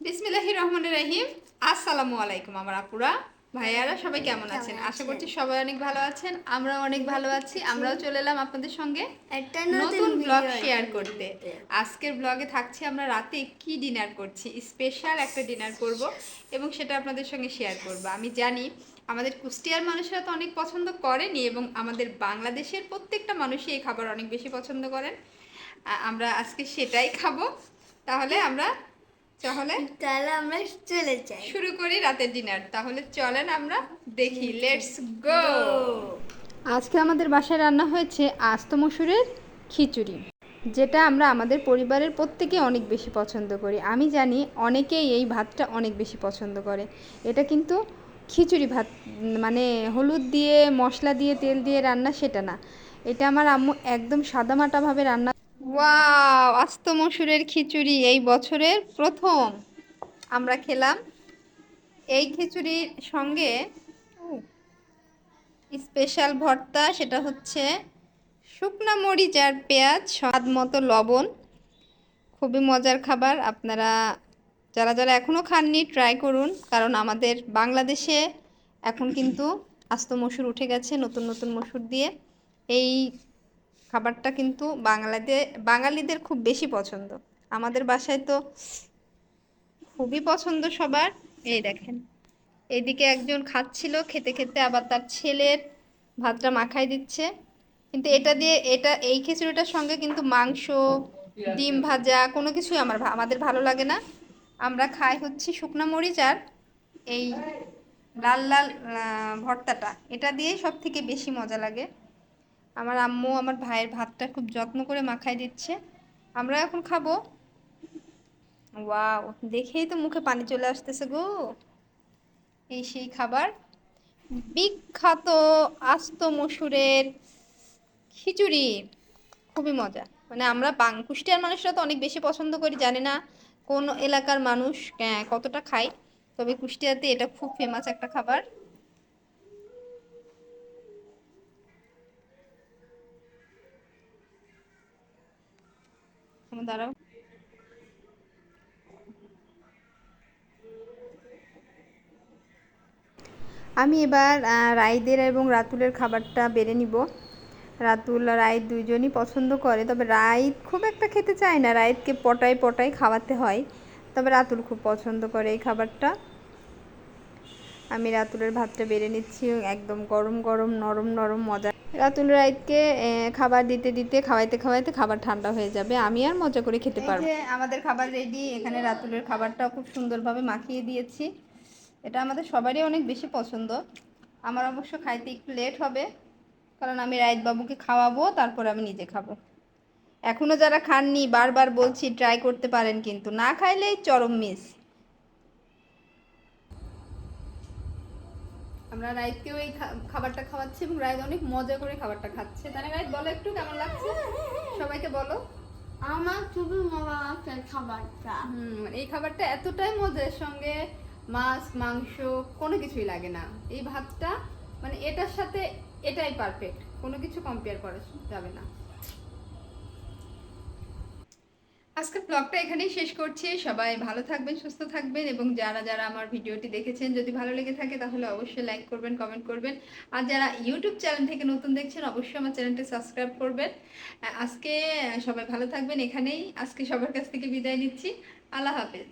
বিসমিল্লাহির রহমানির রহিম। আসসালামু আলাইকুম আমার আপুরা ভাইয়ারা, সবাই কেমন আছেন? আশা করছি সবাই অনেক ভালো আছেন, আমরাও অনেক ভালো আছি। আমরাও চলে এলাম আপনাদের সঙ্গে একটা নতুন ব্লগ শেয়ার ভিডিও করতে। আজকের ব্লগে থাকছে আমরা রাতে কি ডিনার করছি, স্পেশাল একটা ডিনার করব এবং সেটা আপনাদের সঙ্গে শেয়ার করব। আমি জানি আমাদের কুষ্টিয়ার মানুষেরা তো অনেক পছন্দ করেনি এবং আমাদের বাংলাদেশের প্রত্যেকটা মানুষই এই খাবার অনেক বেশি পছন্দ করেন। আমরা আজকে সেটাই খাবো। তাহলে আমরা চলে যাই, শুরু করি রাতের ডিনার। তাহলে চলেন আমরা দেখি, লেটস গো। আজকে আমাদের বাসায় রান্না হয়েছে আস্ত মসুরের খিচুড়ি, যেটা আমরা আমাদের পরিবারের প্রত্যেকে অনেক বেশি পছন্দ করি। আমি জানি অনেকেই এই ভাতটা অনেক বেশি পছন্দ করে। এটা কিন্তু খিচুড়ি ভাত, মানে হলুদ দিয়ে মশলা দিয়ে তেল দিয়ে রান্না সেটা না। এটা আমার আম্মু একদম সাদামাটাভাবে রান্না। ওয়াও, আস্ত মসুরের খিচুড়ি এই বছরের প্রথম আমরা খেলাম। এই খিচুড়ির সঙ্গে স্পেশাল ভর্তা, সেটা হচ্ছে শুকনা মরিচ আর পেঁয়াজ, স্বাদ মতো লবণ। খুবই মজার খাবার। আপনারা যারা যারা এখনও খাননি ট্রাই করুন, কারণ আমাদের বাংলাদেশে এখন কিন্তু আস্ত মসুর উঠে গেছে নতুন নতুন মসুর দিয়ে। এই খাবারটা কিন্তু বাঙালিদের খুব বেশি পছন্দ। আমাদের বাসায় তো খুবই পছন্দ সবার। এই দেখেন, এদিকে একজন খাচ্ছিল, খেতে খেতে আবার তার ছেলের ভাতটা মাখাই দিচ্ছে। কিন্তু এই খিচুড়িটার সঙ্গে কিন্তু মাংস, ডিম ভাজা কোনো কিছুই আমাদের ভালো লাগে না। আমরা খাই হচ্ছে শুকনা মরিচ আর এই লাল লাল ভর্তাটা, এটা দিয়েই সব থেকে বেশি মজা লাগে। আমার আম্মু আমার ভাইয়ের ভাতটা খুব যত্ন করে মাখাই দিচ্ছে। আমরা এখন খাবো। ওয়াও, দেখেই তো মুখে পানি চলে আসতেছে গো। এই সেই খাবার, বিখ্যাত আস্ত মসুরের খিচুড়ি। খুবই মজা। মানে আমরা কুষ্টিয়ার মানুষরা তো অনেক বেশি পছন্দ করি, জানি না কোন এলাকার মানুষ কতটা খায়, তবে কুষ্টিয়াতে এটা খুব ফেমাস একটা খাবার। দাঁড়াও, আমি এবার রাইদের এবং রাতুলের খাবারটা বেড়ে নিব। রাতুল আর রাইদ দুইজনই পছন্দ করে, তবে রাইদ খুব একটা খেতে চায় না, রাইদকে পটায় পটায় খাওয়াতে হয়। তবে রাতুল খুব পছন্দ করে এই খাবারটা। আমি রাতুলের ভাতটা বেড়ে নিচ্ছি, একদম গরম গরম নরম নরম মজা। রাতুল রাইদকে খাবার দিতে দিতে খাওয়াইতে খাওয়াইতে খাবার ঠান্ডা হয়ে যাবে, আমি আর মজা করে খেতে পারবো। আমাদের খাবার রেডি। এখানে রাতুলের খাবারটাও খুব সুন্দরভাবে মাখিয়ে দিয়েছি। এটা আমাদের সবারই অনেক বেশি পছন্দ। আমার অবশ্য খাইতে একটু লেট হবে, কারণ আমি রাইত বাবুকে খাওয়াবো, তারপর আমি নিজে খাবো। এখনো যারা খাননি বারবার বলছি ট্রাই করতে পারেন, কিন্তু না খাইলেই চরম মিস। আমরা রাইতকেও এই খাবারটা খাওয়াচ্ছি এবং রাইত অনেক মজা করে খাবারটা খাচ্ছে। তাহলে রাইত বলো একটু কেমন লাগছে, সবাইকে বলো। আমার খুবই মজা লাগছে খাবারটা। এই খাবারটা এতটাই মজার, সঙ্গে মাছ মাংস কোনো কিছুই লাগে না। এই ভাতটা মানে এটার সাথে এটাই পারফেক্ট, কোনো কিছু কম্পেয়ার করা যাবে না। আজকের ব্লগটা এখানেই শেষ করছি। সবাই ভালো থাকবেন, সুস্থ থাকবেন, এবং যারা যারা আমার ভিডিওটি দেখেছেন যদি ভালো লেগে থাকে তাহলে অবশ্যই লাইক করবেন, কমেন্ট করবেন। আর যারা ইউটিউব চ্যানেল থেকে নতুন দেখছেন অবশ্যই আমার চ্যানেলটি সাবস্ক্রাইব করবেন। আজকে সবাই ভালো থাকবেন। এখানেই আজকে সবার কাছ থেকে বিদায় নিচ্ছি। আল্লাহ হাফেজ।